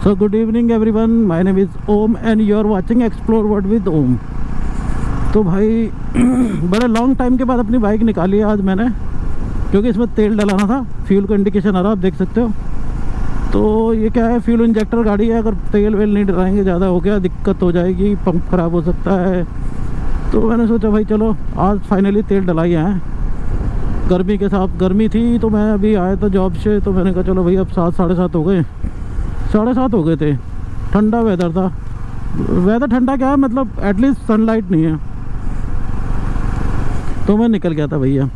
So good evening everyone, my name is Om and you are watching Explore World with Om। तो भाई बड़े long time के बाद अपनी बाइक निकाली है आज मैंने, क्योंकि इसमें तेल डलाना था। फ्यूल का इंडिकेशन आ रहा, आप देख सकते हो। तो ये क्या है, फ्यूल इंजेक्टर गाड़ी है, अगर तेल वेल नहीं डलाएंगे ज़्यादा हो गया दिक्कत हो जाएगी, पंप ख़राब हो सकता है। तो मैंने सोचा भाई चलो आज फाइनली तेल डलाई है। गर्मी के साथ गर्मी थी तो मैं अभी आया था जॉब से, तो मैंने कहा चलो भाई अब 7 साढ़े 7 हो गए, 7:30 हो गए थे। ठंडा वेदर था, वेदर ठंडा क्या है मतलब एटलीस्ट सनलाइट नहीं है। तो मैं निकल गया था भैया।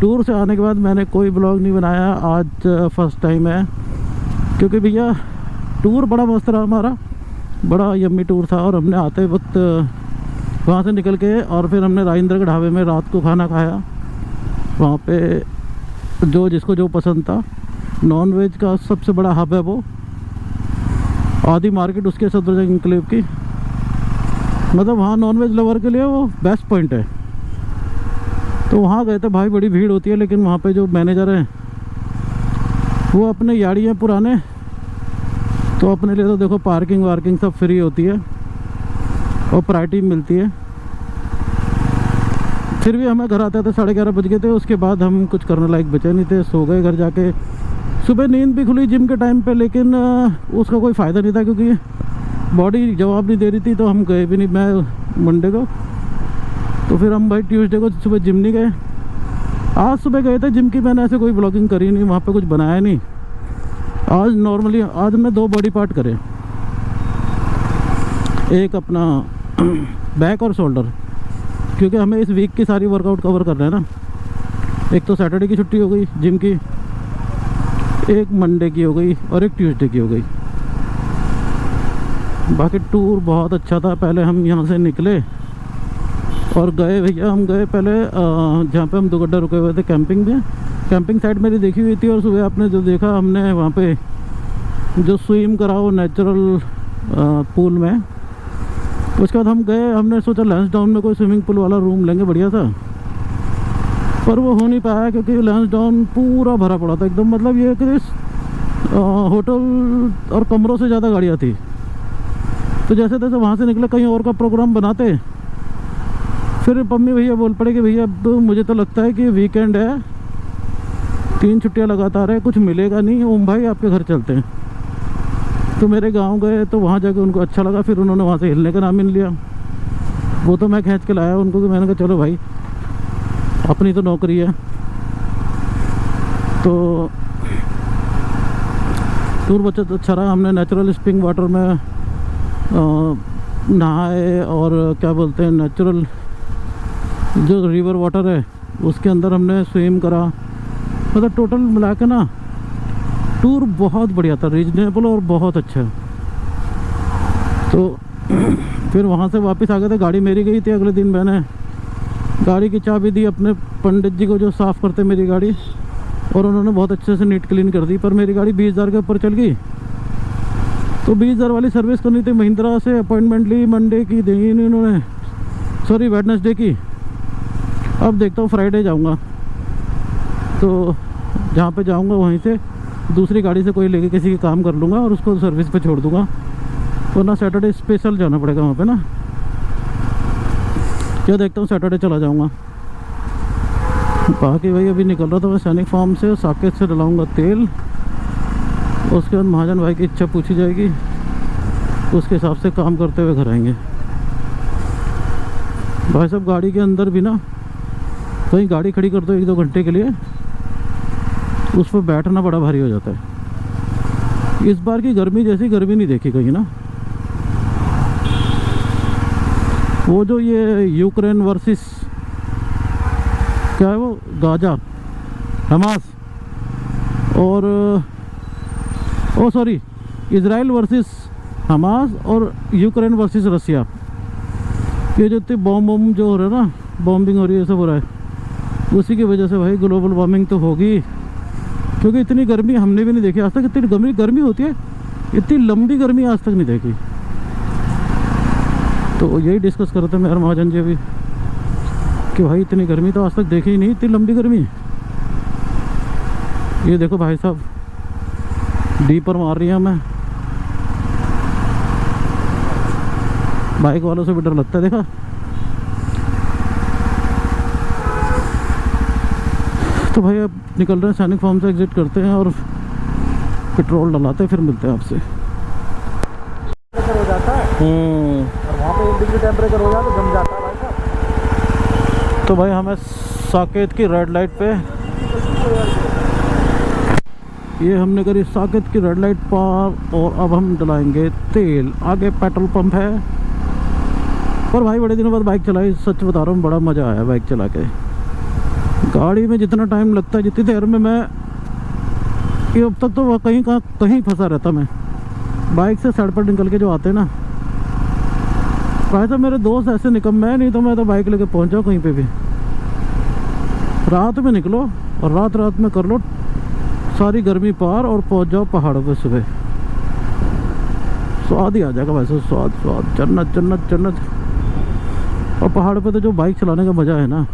टूर से आने के बाद मैंने कोई ब्लॉग नहीं बनाया, आज फर्स्ट टाइम है। क्योंकि भैया टूर बड़ा मस्त रहा हमारा, बड़ा यम्मी टूर था। और हमने आते वक्त वहाँ से निकल के और फिर हमने राजेंद्र के ढाबे में रात को खाना खाया। वहाँ पे जो जिसको जो पसंद था, नॉन वेज का सबसे बड़ा हब है वो, आदि मार्केट उसके सफदरजंग एनक्लेव की। मतलब वहाँ नॉन वेज लवर के लिए वो बेस्ट पॉइंट है। तो वहाँ गए थे भाई, बड़ी भीड़ होती है, लेकिन वहाँ पे जो मैनेजर हैं वो अपने यारी हैं पुराने, तो अपने लिए तो देखो पार्किंग वार्किंग सब फ्री होती है और प्रायोरिटी मिलती है। फिर भी हमें घर आते थे 11:30 बज गए थे। उसके बाद हम कुछ करने लायक बचे नहीं थे, सो गए घर जाके। सुबह नींद भी खुली जिम के टाइम पे, लेकिन उसका कोई फ़ायदा नहीं था क्योंकि बॉडी जवाब नहीं दे रही थी। तो हम गए भी नहीं, मैं मंडे को, तो फिर हम भाई ट्यूसडे को सुबह जिम नहीं गए। आज सुबह गए थे जिम की, मैंने ऐसे कोई ब्लॉगिंग करी नहीं, वहाँ पे कुछ बनाया नहीं। आज नॉर्मली आज हमने 2 बॉडी पार्ट करे, एक अपना बैक और शोल्डर, क्योंकि हमें इस वीक की सारी वर्कआउट कवर करना है ना। एक तो सैटरडे की छुट्टी हो गई जिम की, एक मंडे की हो गई और एक ट्यूसडे की हो गई। बाकी टूर बहुत अच्छा था। पहले हम यहाँ से निकले और गए भैया, हम गए पहले जहाँ पे हम 2 घंटा रुके हुए थे कैंपिंग में। कैंपिंग साइट मेरी देखी हुई थी, और सुबह आपने जो देखा हमने वहाँ पे जो स्विम करा वो नेचुरल पूल में। उसके बाद हम गए, हमने सोचा लैंसडाउन में कोई स्विमिंग पूल वाला रूम लेंगे बढ़िया सा, पर वो हो नहीं पाया क्योंकि लैंसडाउन पूरा भरा पड़ा था एकदम। मतलब ये कि होटल और कमरों से ज़्यादा गाड़ियाँ थी। तो जैसे तैसे वहाँ से निकले, कहीं और का प्रोग्राम बनाते। फिर मम्मी भैया बोल पड़े कि भैया अब मुझे तो लगता है कि वीकेंड है, 3 छुट्टियाँ लगातार है, कुछ मिलेगा नहीं, ओम भाई आपके घर चलते हैं। तो मेरे गांव गए, तो वहाँ जाके उनको अच्छा लगा। फिर उन्होंने वहाँ से हिलने का नाम नहीं लिया। वो तो मैं खींच के लाया उनको, कि मैंने कहा चलो भाई अपनी तो नौकरी है। तो टूर बचत अच्छा रहा। हमने नेचुरल स्प्रिंग वाटर में नहाए, और क्या बोलते हैं नेचुरल जो रिवर वाटर है उसके अंदर हमने स्विम करा। मतलब टोटल मिला के ना टूर बहुत बढ़िया था, रीजनेबल और बहुत अच्छा। तो फिर वहाँ से वापस आ गए थे। गाड़ी मेरी गई थी। अगले दिन मैंने गाड़ी की चाबी दी अपने पंडित जी को जो साफ़ करते मेरी गाड़ी, और उन्होंने बहुत अच्छे से नीट क्लीन कर दी। पर मेरी गाड़ी 20,000 के ऊपर चल गई, तो 20,000 वाली सर्विस करनी थी। महिंद्रा से अपॉइंटमेंट ली, मंडे की दी नहीं उन्होंने, सॉरी वेडनेसडे की। अब देखता हूँ फ्राइडे जाऊँगा, तो जहाँ पे जाऊँगा वहीं से दूसरी गाड़ी से कोई लेके किसी के काम कर लूँगा और उसको सर्विस पे छोड़ दूँगा। वरना सैटरडे स्पेशल जाना पड़ेगा वहाँ पे ना। क्या देखता हूँ सैटरडे चला जाऊँगा। बाकी भाई अभी निकल रहा था मैं सैनिक फार्म से, साकेत से डलाऊँगा तेल। उसके बाद महाजन भाई की इच्छा पूछी जाएगी, उसके हिसाब से काम करते हुए घर आएंगे। भाई साहब गाड़ी के अंदर भी ना कहीं गाड़ी खड़ी कर दो 1-2 घंटे के लिए, उस पर बैठना बड़ा भारी हो जाता है। इस बार की गर्मी जैसी गर्मी नहीं देखी कहीं ना। वो जो ये यूक्रेन वर्सेस क्या है वो गाजा हमास, और ओ सॉरी इजराइल वर्सेस हमास और यूक्रेन वर्सेस रसिया, ये जो इतनी बॉम्ब जो हो रहा है ना, बॉम्बिंग हो रही है, सब हो रहा है, उसी की वजह से भाई ग्लोबल वार्मिंग तो होगी। क्योंकि इतनी गर्मी हमने भी नहीं देखी आज तक। इतनी गर्मी होती है, इतनी लंबी गर्मी आज तक नहीं देखी। तो यही डिस्कस कर रहे थे मेरे महाजन जी अभी कि भाई इतनी गर्मी तो आज तक देखी ही नहीं, इतनी लंबी गर्मी। ये देखो भाई साहब डीपर मार रही है मैं, बाइक वालों से भी डर लगता है। देखा, तो भाई अब निकल रहे हैं, सैनिक फार्म से एग्जिट करते हैं और पेट्रोल डलाते हैं, फिर मिलते हैं आपसे। हो जाता है और वहाँ पे 1 डिग्री टेम्परेचर हो जाता है, जम जाता है भाई साहब। तो भाई हमें साकेत की रेड लाइट पे, ये हमने करी साकेत की रेड लाइट पार और अब हम डलाएंगे तेल। आगे पेट्रोल पंप है। पर भाई बड़े दिनों बाद बाइक चलाई, सच बता रहा हूँ, बड़ा मज़ा आया बाइक चला के। गाड़ी में जितना टाइम लगता है, जितनी देर में मैं, ये अब तक तो कहीं फंसा रहता मैं। बाइक से सड़क पर निकल के जो आते हैं ना, भाई तो मेरे दोस्त ऐसे निकम्मे हैं, नहीं तो मैं तो बाइक लेके पहुंच जाऊँ कहीं पे भी। रात में निकलो और रात रात में कर लो सारी गर्मी पार और पहुंच जाओ पहाड़ों पे सुबह। स्वाद ही आ जाएगा वैसे, स्वाद स्वाद, जन्नत जन्नत जन्नत। और पहाड़ पे तो जो बाइक चलाने का मज़ा है ना,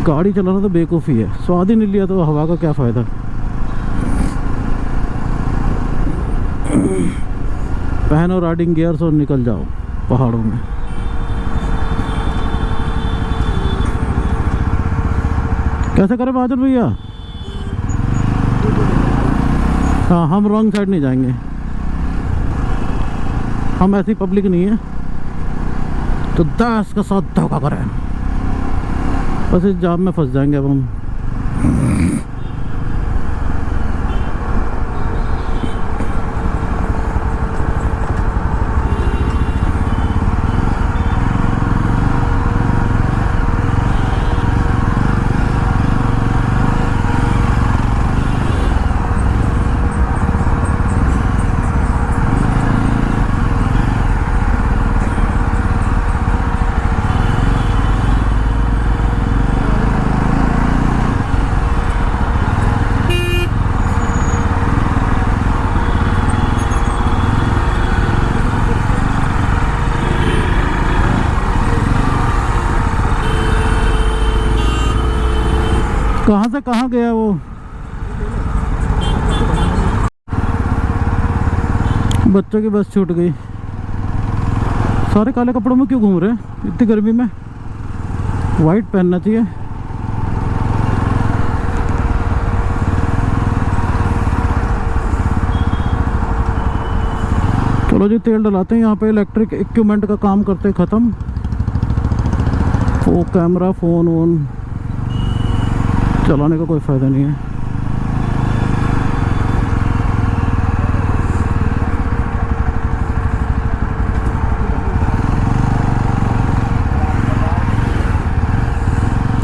गाड़ी चलाना तो बेवकूफ़ी है। स्वाद ही नहीं लिया तो हवा का क्या फ़ायदा। पहनो राइडिंग गियर्स और निकल जाओ पहाड़ों में। कैसे करें महाजन भैया? हाँ, हम रॉन्ग साइड नहीं जाएंगे, हम ऐसी पब्लिक नहीं है तो 10 का साथ धोखा करें। बस इस जाम में फंस जाएंगे अब हम। कहाँ से कहाँ गया वो? बच्चों की बस छूट गई। सारे काले कपड़ों में क्यों घूम रहे हैं इतनी गर्मी में? वाइट पहनना चाहिए। चलो जी, तेल डलाते हैं। यहाँ पे इलेक्ट्रिक इक्विपमेंट का काम करते ख़त्म। वो कैमरा फ़ोन वोन चलाने का कोई फ़ायदा नहीं है।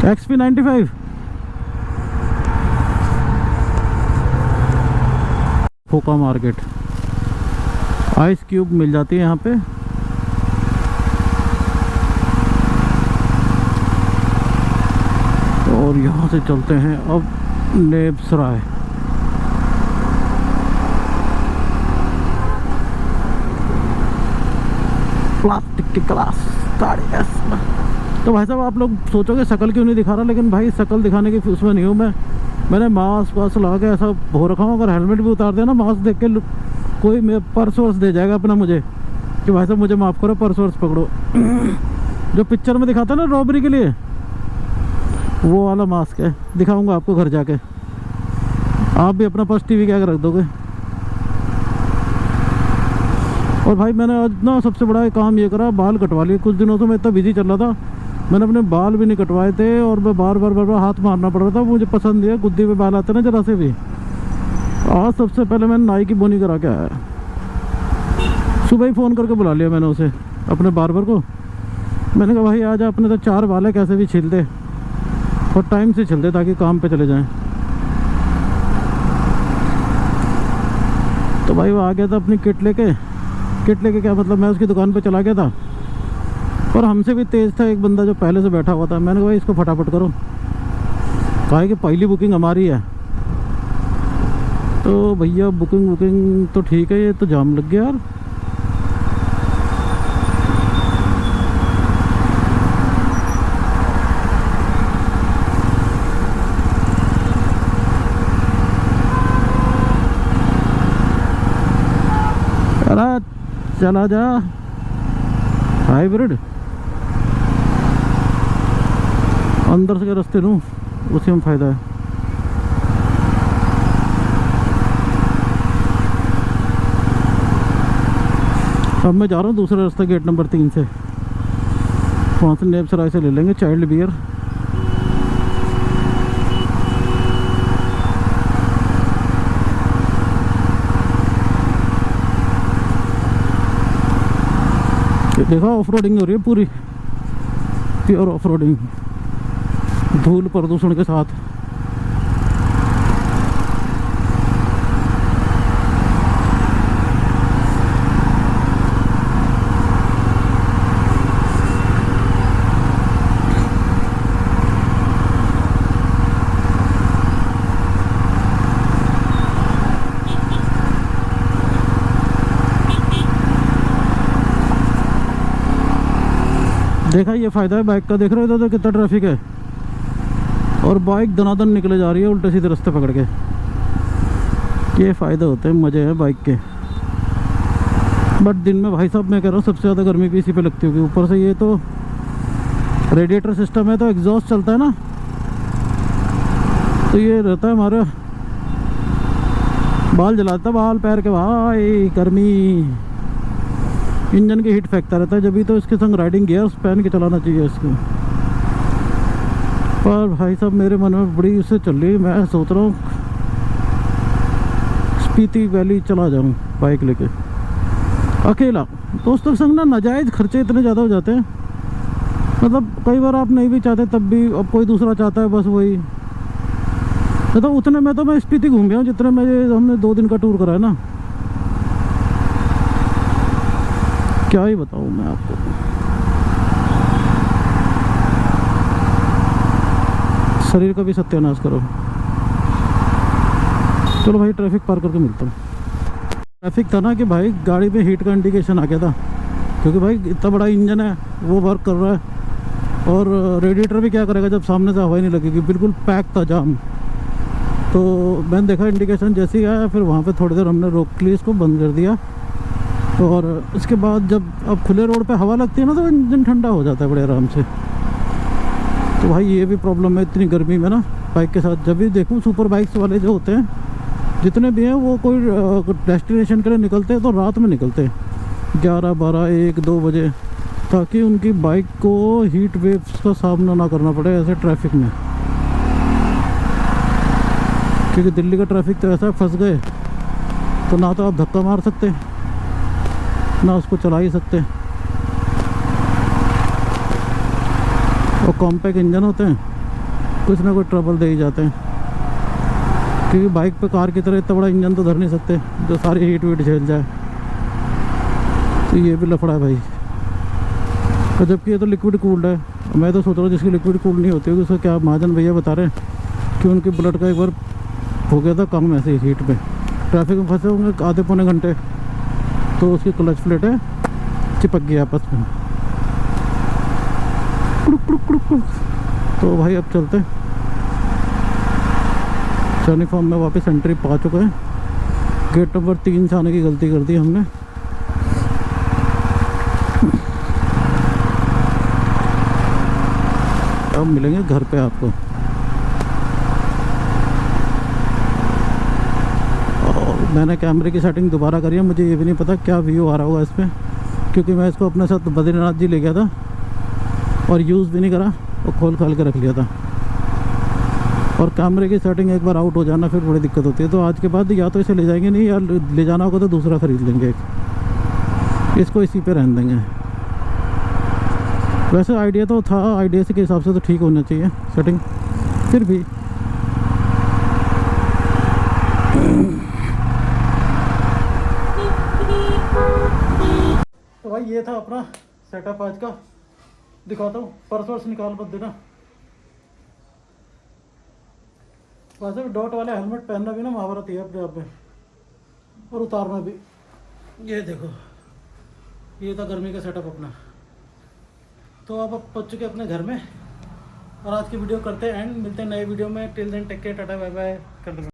XP95 फोका मार्केट, आइस क्यूब मिल जाती है यहाँ पे। और यहाँ से चलते हैं अब नेबसराय। प्लास्टिक की क्लास तो भाई साहब, आप लोग सोचोगे शकल क्यों नहीं दिखा रहा, लेकिन भाई शकल दिखाने की उसमें नहीं हूँ मैं। मैंने मास्क वास्क लगा के ऐसा हो रखा हूँ। अगर हेलमेट भी उतार देना, मास्क देख के कोई मेरे पर्स वर्स दे जाएगा अपना मुझे कि भाई साहब मुझे माफ़ करो, पर्स वर्स पकड़ो। जो पिक्चर में दिखाता है ना रॉबरी के लिए, वो वाला मास्क है। दिखाऊंगा आपको घर जाके, आप भी अपना पर्स टीवी के आगे रख दोगे। और भाई मैंने आज ना सबसे बड़ा काम ये करा, बाल कटवा लिए। कुछ दिनों से मैं इतना बिजी चल रहा था, मैंने अपने बाल भी नहीं कटवाए थे और मैं बार बार हाथ मारना पड़ रहा था। मुझे पसंद है, गुद्दी पे बाल आते ना जरा से भी। आज सबसे पहले मैंने नाई की बोनी करा के आया। सुबह ही फ़ोन करके बुला लिया मैंने उसे, अपने बार्बर को। मैंने कहा भाई आज अपने तो 4 बाल है, कैसे भी छिल दे और टाइम से छिल दे ताकि काम पे चले जाएं। तो भाई वो आ गया था अपनी किट लेके क्या मतलब, मैं उसकी दुकान पे चला गया था। और हमसे भी तेज़ था एक बंदा जो पहले से बैठा हुआ था। मैंने कहा भाई इसको फटाफट करो, कहा कि पहली बुकिंग हमारी है। तो भैया बुकिंग तो ठीक है, ये तो जाम लग गया यार। चला जा। हाइब्रिड अंदर से के रास्ते लूँ उसी में फ़ायदा है। अब मैं जा रहा हूँ दूसरा रास्ता गेट नंबर 3 से, वहाँ से नेब सराय से ले लेंगे चाइल्ड बियर। देखा ऑफ रोडिंग हो रही है पूरी, प्योर ऑफ रोडिंग, धूल प्रदूषण के साथ। देखा ये फ़ायदा है बाइक का, देख रहे हो तो कितना ट्रैफिक है और बाइक दनादन निकले जा रही है उल्टे सीधे रास्ते पकड़ के। ये फ़ायदे होते हैं, मज़े हैं बाइक के। बट दिन में भाई साहब मैं कह रहा हूँ सबसे ज़्यादा गर्मी भी इसी पे लगती होगी। ऊपर से ये तो रेडिएटर सिस्टम है तो एग्जॉस्ट चलता है ना, तो ये रहता है हमारा बाल जलाता है, बाल पैर के भाई गर्मी इंजन की हीट फेंकता रहता है। जब भी तो इसके संग राइडिंग गियर्स पहन के चलाना चाहिए इसको। पर भाई साहब मेरे मन में बड़ी उससे चल रही, मैं सोच रहा हूँ स्पीति वैली चला जाऊँ बाइक लेके अकेला। दोस्तों के संग ना नाजायज़ खर्चे इतने ज़्यादा हो जाते हैं, मतलब कई बार आप नहीं भी चाहते तब भी अब कोई दूसरा चाहता है, बस वही। तो उतने में तो मैं स्पीति घूम गया हूँ जितने में हमने 2 दिन का टूर करा है ना, क्या ही बताऊँ मैं आपको। शरीर का भी सत्यानाश करो। चलो भाई ट्रैफिक पार करके मिलता हूँ। ट्रैफिक था ना कि भाई गाड़ी में हीट का इंडिकेशन आ गया था, क्योंकि भाई इतना बड़ा इंजन है वो वर्क कर रहा है और रेडिएटर भी क्या करेगा जब सामने से हवा ही नहीं लगेगी, बिल्कुल पैक था जाम। तो मैंने देखा इंडिकेशन जैसे ही आया, फिर वहाँ पे थोड़ी देर हमने रोक ली, इसको बंद कर दिया। और उसके बाद जब अब खुले रोड पे हवा लगती है ना तो इंजन ठंडा हो जाता है बड़े आराम से। तो भाई ये भी प्रॉब्लम है इतनी गर्मी में ना बाइक के साथ। जब भी देखूँ सुपर बाइक्स वाले जो होते हैं जितने भी हैं वो कोई डेस्टिनेशन के लिए निकलते हैं तो रात में निकलते हैं 11, 12, 1, 2 बजे, ताकि उनकी बाइक को हीट वेव्स का सामना ना करना पड़े ऐसे ट्रैफिक में। क्योंकि दिल्ली का ट्रैफिक तो ऐसा फंस गए तो ना तो आप धक्का मार सकते ना उसको चला ही सकते। और कॉम्पैक्ट इंजन होते हैं, कुछ ना कुछ ट्रबल दे ही जाते हैं। क्योंकि बाइक पे कार की तरह इतना बड़ा इंजन तो धर नहीं सकते जो सारी हीट वीट झेल जाए। तो ये भी लफड़ा है भाई। और जबकि ये तो लिक्विड कूल्ड है, मैं तो सोच रहा हूँ जिसकी लिक्विड कूल्ड नहीं होती होगी उसको क्या। महाजन भैया बता रहे हैं कि उनकी बुलेट का एक बार हो गया था कम ऐसे ही हीट पे, ट्रैफिक में फंसे होंगे आधे पौने घंटे, तो उसकी क्लच प्लेट है चिपक गई आपस में, कुड़ुक कुड़ुक कुड़ुक कुड़ुक। तो भाई अब चलते हैं। सनी फॉर्म में वापस एंट्री पा चुके हैं। गेट नंबर 3 से आने की गलती कर दी हमने। अब मिलेंगे घर पे आपको। और मैंने कैमरे की सेटिंग दोबारा करी है, मुझे ये भी नहीं पता क्या व्यू आ रहा होगा इस पर, क्योंकि मैं इसको अपने साथ बद्रीनाथ जी ले गया था और यूज़ भी नहीं करा और खोल खाल के रख लिया था। और कैमरे की सेटिंग एक बार आउट हो जाना फिर बड़ी दिक्कत होती है। तो आज के बाद या तो इसे ले जाएंगे नहीं, या ले जाना होगा तो दूसरा ख़रीद लेंगे एक, इसको इसी पे रहने देंगे। वैसे आइडिया तो था, आइडिया के हिसाब से तो ठीक होना चाहिए सेटिंग, फिर भी तो भाई ये था अपना सेटअप आज का। दिखाता हूँ, पर्स वर्स निकाल मत देना। वैसे भी डॉट वाले हेलमेट पहनना भी ना महाभारत है अपने आप में, और उतारना भी। ये देखो, ये था गर्मी का सेटअप अपना। तो आप अब पहुँच चुके अपने घर में, और आज की वीडियो करते हैं एंड। मिलते हैं नए वीडियो में। Till then take care, tata bye bye कर